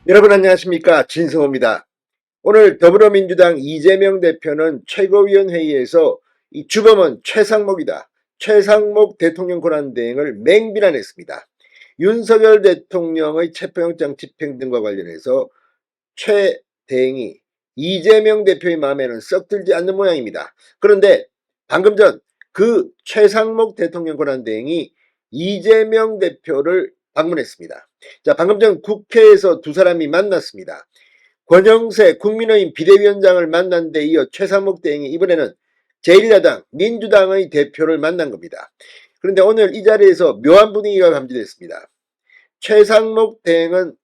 여러분 안녕하십니까, 진성호입니다. 오늘 더불어민주당 이재명 대표는 최고위원회의에서 이 주범은 최상목이다, 최상목 대통령 권한대행을 맹비난했습니다. 윤석열 대통령의 체포영장 집행 등과 관련해서 최 대행이 이재명 대표의 마음에는 썩 들지 않는 모양입니다. 그런데 방금 전 그 최상목 대통령 권한대행이 이재명 대표를 방문했습니다. 자, 방금 전 국회에서 두 사람이 만났습니다. 권영세 국민의힘 비대위원장을 만난 데 이어 최상목 대행이 이번에는 제1야당 민주당의 대표를 만난 겁니다. 그런데 오늘 이 자리에서 묘한 분위기가 감지됐습니다. 최상목 대행은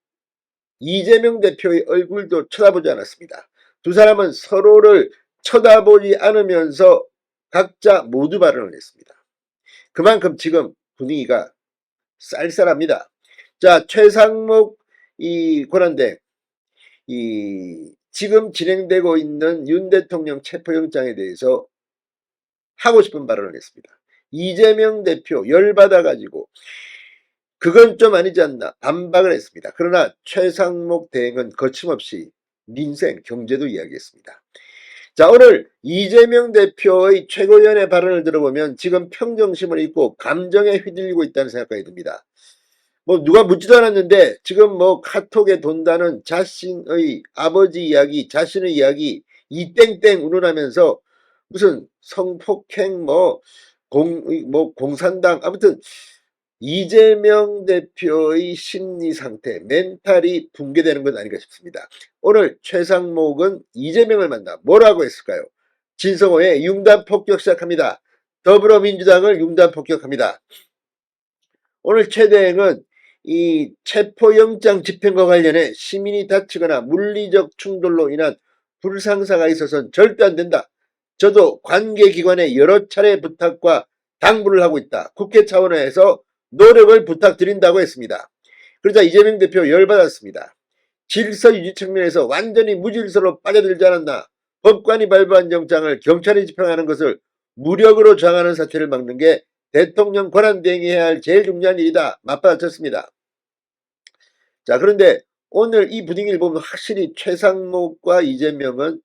이재명 대표의 얼굴도 쳐다보지 않았습니다. 두 사람은 서로를 쳐다보지 않으면서 각자 모두 발언을 했습니다. 그만큼 지금 분위기가 쌀쌀합니다. 자, 최상목 이 권한대행, 지금 진행되고 있는 윤 대통령 체포영장에 대해서 하고 싶은 발언을 했습니다. 이재명 대표 열받아가지고 그건 좀 아니지 않나 반박을 했습니다. 그러나 최상목 대행은 거침없이 민생, 경제도 이야기했습니다. 자, 오늘 이재명 대표의 최고위원회 발언을 들어보면 지금 평정심을 잃고 감정에 휘둘리고 있다는 생각이 듭니다. 뭐 누가 묻지도 않았는데 지금 뭐 카톡에 돈다는 자신의 아버지 이야기, 자신의 이야기 이 땡땡 운운하면서 무슨 성폭행 공산당 아무튼 이재명 대표의 심리 상태, 멘탈이 붕괴되는 건 아닌가 싶습니다. 오늘 최상목은 이재명을 만나 뭐라고 했을까요? 진성호의 융단 폭격 시작합니다. 더불어민주당을 융단 폭격합니다. 오늘 최 대행은 이 체포영장 집행과 관련해 시민이 다치거나 물리적 충돌로 인한 불상사가 있어서는 절대 안 된다. 저도 관계기관에 여러 차례 부탁과 당부를 하고 있다. 국회 차원에서 노력을 부탁드린다고 했습니다. 그러자 이재명 대표 열받았습니다. 질서 유지 측면에서 완전히 무질서로 빠져들지 않았나. 법관이 발부한 영장을 경찰이 집행하는 것을 무력으로 저항하는 사태를 막는 게 대통령 권한대행이 해야 할 제일 중요한 일이다. 맞받아쳤습니다. 자, 그런데 오늘 이 분위기를 보면 확실히 최상목과 이재명은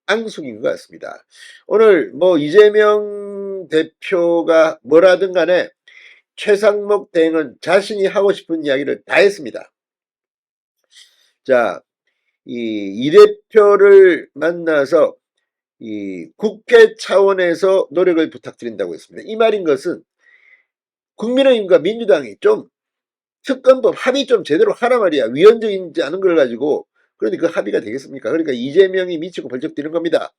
앙숙인 것 같습니다. 오늘 뭐 이재명 대표가 뭐라든 간에 최상목 대행은 자신이 하고 싶은 이야기를 다 했습니다. 자, 이 대표를 만나서 이 국회 차원에서 노력을 부탁드린다고 했습니다. 이 말인 것은 국민의힘과 민주당이 좀 특검법 합의 좀 제대로 하라 말이야. 위헌적이지 않은 걸 가지고. 그런데 그 합의가 되겠습니까? 그러니까 이재명이 미치고 벌쩍 뛰는 겁니다.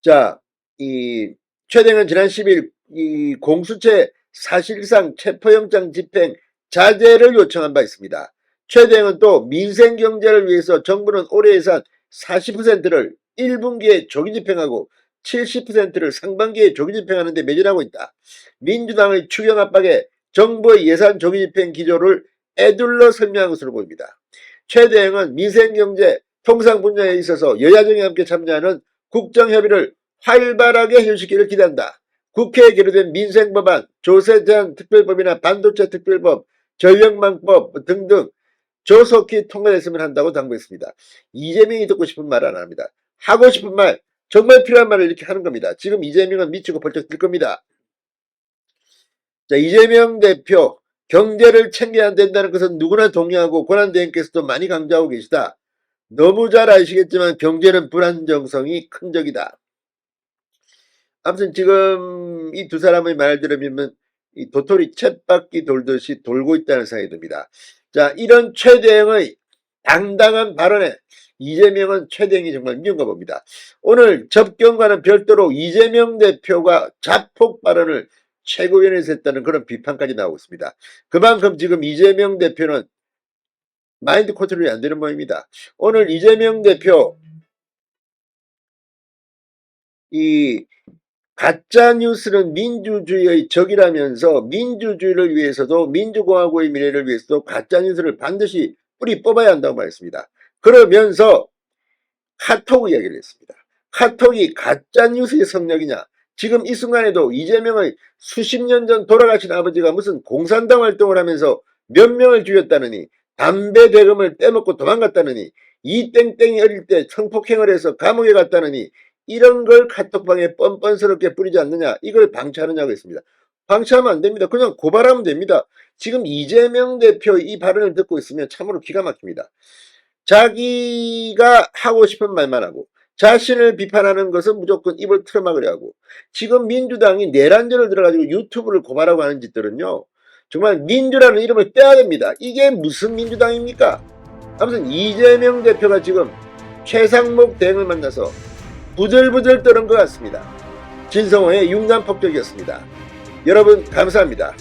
자, 이 최대는 지난 10일 이 공수처에 사실상 체포영장 집행 자제를 요청한 바 있습니다. 최대는 또 민생 경제를 위해서 정부는 올해 예산 40%를 1분기에 조기 집행하고 70%를 상반기에 조기 집행하는 데 매진하고 있다. 민주당의 추경 압박에 정부의 예산 조기 집행 기조를 애둘러 설명한 것으로 보입니다. 최 대행은 민생경제 통상 분야에 있어서 여야정이 함께 참여하는 국정협의를 활발하게 현실기를 기대한다. 국회에 계류된 민생법안, 조세제한특별법이나 반도체 특별법, 전력망법 등등 조속히 통과됐으면 한다고 당부했습니다. 이재명이 듣고 싶은 말 안 합니다. 하고 싶은 말, 정말 필요한 말을 이렇게 하는 겁니다. 지금 이재명은 미치고 벌쩍 뛸 겁니다. 자, 이재명 대표, 경제를 챙겨야 된다는 것은 누구나 동의하고 권한대행께서도 많이 강조하고 계시다. 너무 잘 아시겠지만 경제는 불안정성이 큰 적이다. 아무튼 지금 이 두 사람의 말 들으면 이 도토리 쳇바퀴 돌듯이 돌고 있다는 생각이 듭니다. 자, 이런 최 대행의 당당한 발언에 이재명은 최 대행이 정말 미운가 봅니다. 오늘 접견과는 별도로 이재명 대표가 자폭 발언을 최고위원회에서 했다는 그런 비판까지 나오고 있습니다. 그만큼 지금 이재명 대표는 마인드 컨트롤이 안 되는 모양입니다. 오늘 이재명 대표 이 가짜뉴스는 민주주의의 적이라면서 민주주의를 위해서도 민주공화국의 미래를 위해서도 가짜뉴스를 반드시 뿌리 뽑아야 한다고 말했습니다. 그러면서 카톡 이야기를 했습니다. 카톡이 가짜뉴스의 성역이냐. 지금 이 순간에도 이재명의 수십 년 전 돌아가신 아버지가 무슨 공산당 활동을 하면서 몇 명을 죽였다느니 담배 대금을 떼먹고 도망갔다느니, 이 땡땡이 어릴 때 성폭행을 해서 감옥에 갔다느니, 이런 걸 카톡방에 뻔뻔스럽게 뿌리지 않느냐, 이걸 방치하느냐고 했습니다. 방치하면 안 됩니다. 그냥 고발하면 됩니다. 지금 이재명 대표 이 발언을 듣고 있으면 참으로 기가 막힙니다. 자기가 하고 싶은 말만 하고 자신을 비판하는 것은 무조건 입을 틀어막으려 하고, 지금 민주당이 내란전을 들어가지고 유튜브를 고발하고 하는 짓들은요, 정말 민주라는 이름을 떼야 됩니다. 이게 무슨 민주당입니까? 아무튼 이재명 대표가 지금 최상목 대행을 만나서 부들부들 떠는 것 같습니다. 진성호의 융단폭격이었습니다. 여러분 감사합니다.